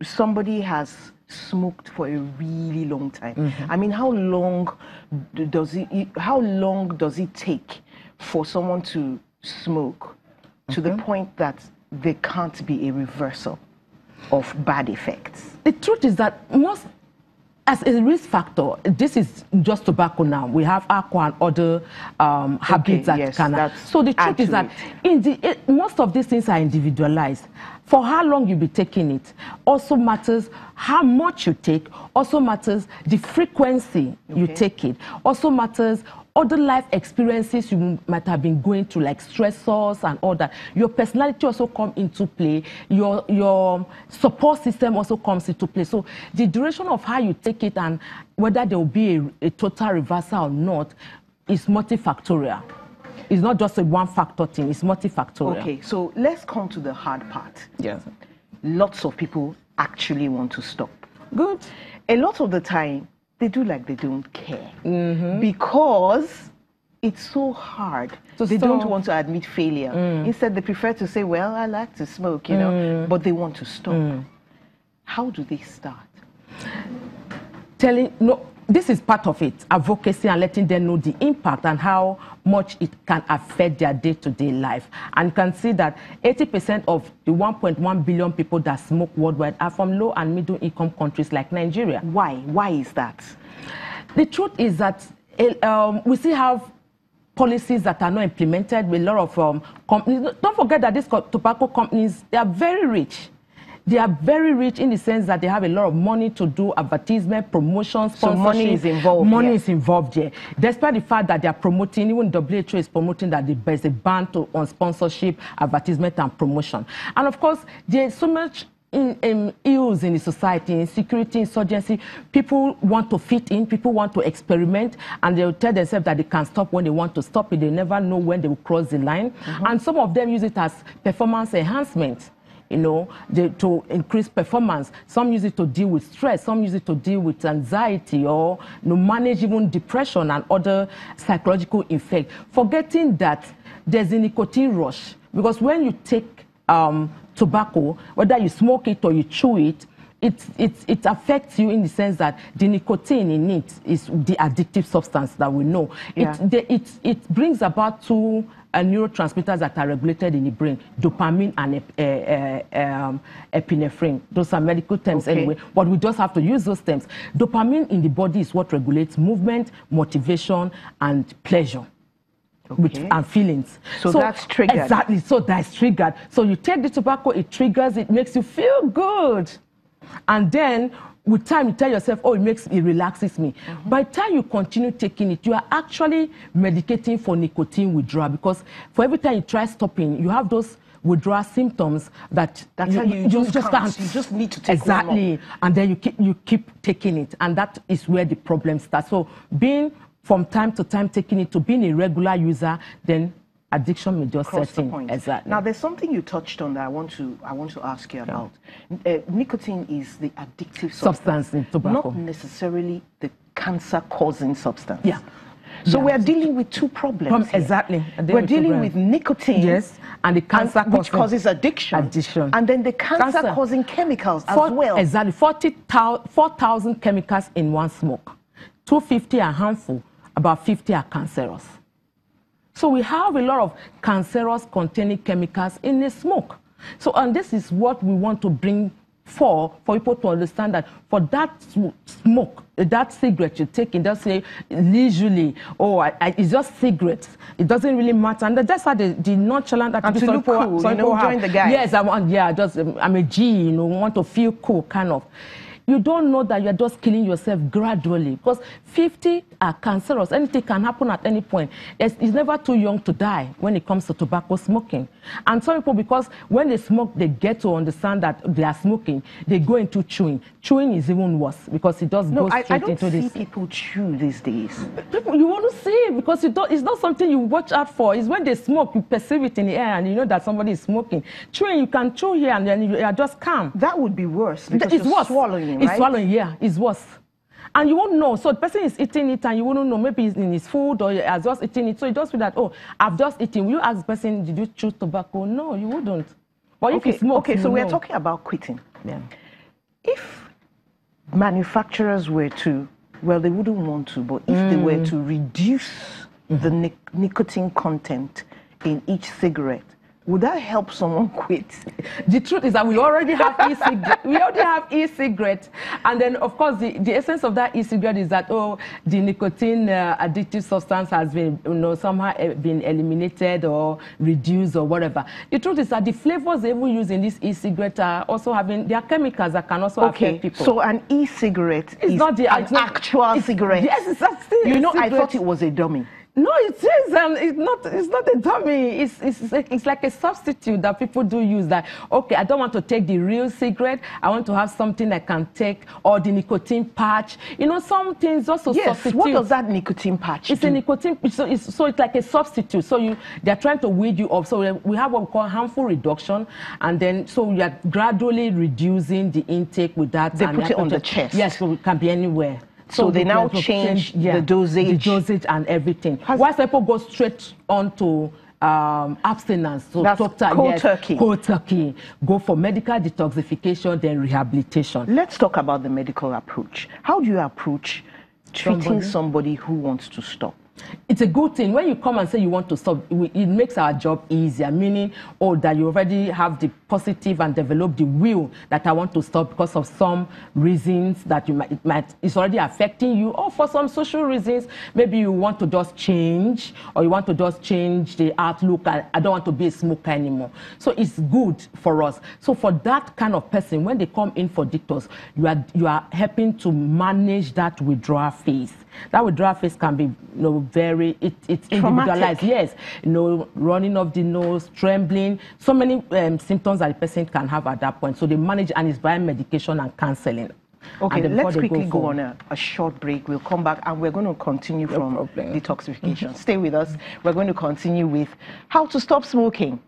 somebody has smoked for a really long time, I mean, how long does it take for someone to smoke to the point that there can't be a reversal of bad effects? The truth is that most, as a risk factor, this is just tobacco now. We have alcohol and other habits that can. So the truth is that most of these things are individualized. For how long you be taking it also matters. How much you take also matters. The frequency you take it also matters. Other life experiences you might have been going through, like stressors and all that. Your personality also come into play. Your support system also comes into play. So the duration of how you take it and whether there will be a total reversal or not is multifactorial. It's not just a one-factor thing. It's multifactorial. Okay, so let's come to the hard part. Yes. Lots of people actually want to stop. Good. A lot of the time, they do like they don't care because it's so hard. So they don't want to admit failure. Instead, they prefer to say, well, I like to smoke, you know, but they want to stop. How do they start? This is part of it, advocacy and letting them know the impact and how much it can affect their day-to-day life. And you can see that 80% of the 1.1 billion people that smoke worldwide are from low and middle income countries like Nigeria. Why? Why is that? The truth is that we still have policies that are not implemented with a lot of companies. Don't forget that these tobacco companies, they are very rich. They are very rich in the sense that they have a lot of money to do advertisement, promotion, sponsorship. So money is involved. Money is involved here. Despite the fact that they are promoting, even WHO is promoting that there's a ban on sponsorship, advertisement, and promotion. And of course, there's so much ills in the society, insecurity, insurgency. People want to fit in, people want to experiment, and they'll tell themselves that they can stop when they want to stop it. They never know when they will cross the line. And some of them use it as performance enhancement. You know, to increase performance. Some use it to deal with stress. Some use it to deal with anxiety or manage even depression and other psychological effects. Forgetting that there's a nicotine rush. Because when you take tobacco, whether you smoke it or you chew it, it affects you in the sense that the nicotine in it is the addictive substance that we know. It brings about two neurotransmitters that are regulated in the brain, dopamine and epinephrine. Those are medical terms anyway, but we just have to use those terms. Dopamine in the body is what regulates movement, motivation, and pleasure. And feelings. So that's triggered. Exactly, so that's triggered. So you take the tobacco, it triggers, it makes you feel good. And then with time, you tell yourself, oh, it relaxes me. By the time you continue taking it, you are actually medicating for nicotine withdrawal, because for every time you try stopping, you have those withdrawal symptoms that you just can't. You just need to take exactly, one more. And then you keep taking it, and that is where the problem starts. So being from time to time taking it to being a regular user, then addiction may just set in. Exactly. Now, there's something you touched on that I want to ask you about. Nicotine is the addictive substance in tobacco, not necessarily the cancer-causing substance. Yeah. So we're dealing with two problems. Exactly. We're dealing with nicotine, yes, and the cancer which causes addiction. And then the cancer-causing chemicals as well. Exactly. 4,000 chemicals in one smoke. 250 are harmful. About 50 are cancerous. So we have a lot of cancerous containing chemicals in the smoke. So, and this is what we want to bring for people to understand that for that smoke, that cigarette you take, it does say leisurely, it's just cigarettes. It doesn't really matter. And that's how the nonchalant attitude. To look cool, join the guy. Yes, I'm a G, want to feel cool, kind of. You don't know that you're just killing yourself gradually, because 50 are cancerous. Anything can happen at any point. It's never too young to die when it comes to tobacco smoking. And some people, because when they smoke, they get to understand that they are smoking, they go into chewing. Chewing is even worse because it just goes straight into this. I don't see people chew these days. People, you want to see it because it's not something you watch out for. It's when they smoke, you perceive it in the air and you know that somebody is smoking. Chewing, you can chew here and then you are just calm. That would be worse because you're swallowing, right? It's swallowing, yeah. It's worse. And you won't know. So the person is eating it and you wouldn't know. Maybe it's in his food or he has just eaten it. So you just feel that, oh, I've just eaten. Will you ask the person, did you chew tobacco? No, you wouldn't. But if you smoke, so we're talking about quitting. Yeah. If manufacturers were to, well, they wouldn't want to, but if they were to reduce the nicotine content in each cigarette, would that help someone quit? The truth is that we already have e-cigarette. We already have e-cigarette, and then of course the essence of that e-cigarette is that the nicotine addictive substance has been somehow been eliminated or reduced or whatever. The truth is that the flavors they even use in this e-cigarette are also having their chemicals that can also affect people. So an e-cigarette is not the an actual cigarette. Yes, it's still I thought it was a dummy. No, it is. It's not a dummy. It's like a substitute that people do use. That okay, I don't want to take the real cigarette. I want to have something I can take, or the nicotine patch. Some things also substitute. What does that nicotine patch do? It's a nicotine. So it's like a substitute. So they're trying to weed you off. So we have what we call harmful reduction, and then so we are gradually reducing the intake with that. They put it on the chest. Yes, so it can be anywhere. So they now change the dosage. The dosage and everything. Why people go straight on to abstinence. So that's cold turkey. Cold turkey. Go for medical detoxification, then rehabilitation. Let's talk about the medical approach. How do you approach treating somebody who wants to stop? It's a good thing. When you come and say you want to stop, it makes our job easier, meaning, that you already have the positive and develop the will that I want to stop because of some reasons that it's already affecting you, or for some social reasons, maybe you want to just change, or you want to just change the outlook. I don't want to be a smoker anymore. So it's good for us. So for that kind of person, when they come in for detox, you are helping to manage that withdrawal phase. That withdrawal phase can be very individualized. Yes, running of the nose, trembling, so many symptoms that the person can have at that point. So they manage, and it's via medication and counseling. Okay, let's quickly go on a short break. We'll come back and we're going to continue from detoxification. Stay with us. We're going to continue with how to stop smoking.